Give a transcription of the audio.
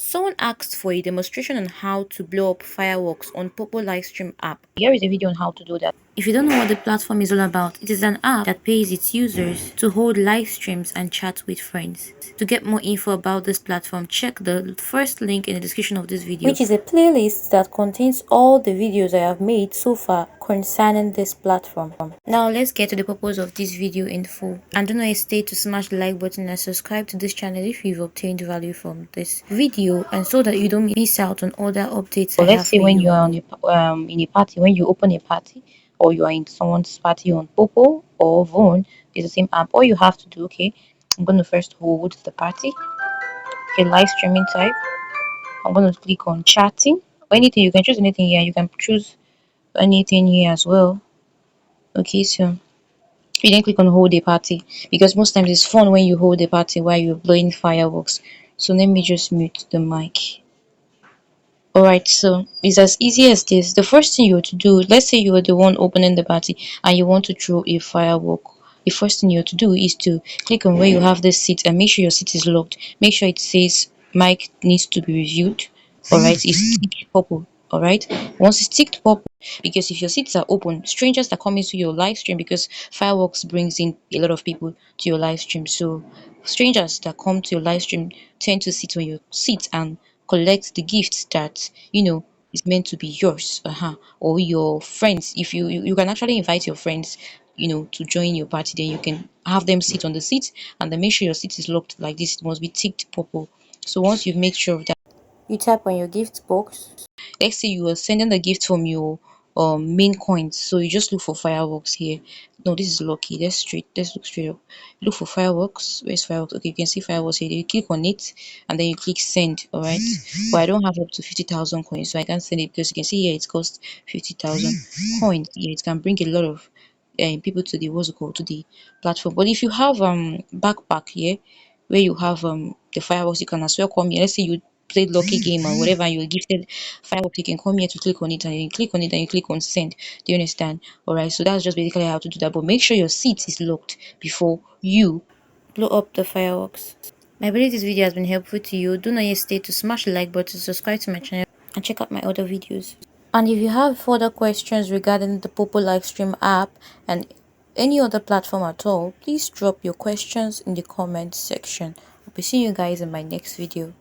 Someone asked for a demonstration on how to blow up fireworks on Poppo Livestream app. Here is a video on how to do that. If you don't know what the platform is all about, it is an app that pays its users to hold live streams and chat with friends. To get more info about this platform, check the first link in the description of this video, which is a playlist that contains all the videos I have made so far concerning this platform. Now let's get to the purpose of this video in full. And don't hesitate to smash the like button and subscribe to this channel if you've obtained value from this video, and so that you don't miss out on other updates. So let's say when you are on in a party, when you open a party, or you are in someone's party on Poppo or Vone, it's the same app. All you have to do, okay, I'm going to first hold the party, okay, live streaming type. I'm going to click on chatting. Or anything, you can choose anything here. You can choose anything here as well. Okay, so you then click on hold a party, because most times it's fun when you hold a party while you're blowing fireworks. So let me just mute the mic. Alright, so it's as easy as this. The first thing you have to do, let's say you are the one opening the party and you want to throw a firework. The first thing you have to do is to click on where you have this seat and make sure your seat is locked. Make sure it says mic needs to be reviewed. Alright, it's ticked purple. Alright, once it's ticked purple, because if your seats are open, strangers that come into your live stream, because fireworks brings in a lot of people to your live stream, so strangers that come to your live stream tend to sit on your seat and collect the gifts that is meant to be yours, or your friends. If you can actually invite your friends, to join your party, then you can have them sit on the seat, and then make sure your seat is locked like this. It must be ticked purple. So once you've made sure of that, you tap on your gift box. Let's say you are sending the gift from your main coins, so you just look for fireworks here. No, this is lucky. Let's look straight up. Look for fireworks. Where's fireworks? Okay, you can see fireworks here. You click on it and then you click send. All right, but I don't have up to 50,000 coins, so I can't send it, because you can see here it costs 50,000 coins. Yeah, it can bring a lot of people to the to the platform. But if you have backpack here, where you have the fireworks, you can as well come here. Let's say you played lucky game or whatever, and you were gifted fireworks, you can come here to click on it, and you click on it and you click on send. Do you understand? All right, so that's just basically how to do that. But make sure your seat is locked before you blow up the fireworks. I believe this video has been helpful to you. Do not hesitate to smash the like button, subscribe to my channel, and check out my other videos. And if you have further questions regarding the Poppo Livestream app and any other platform at all, please drop your questions in the comment section. I'll be seeing you guys in my next video.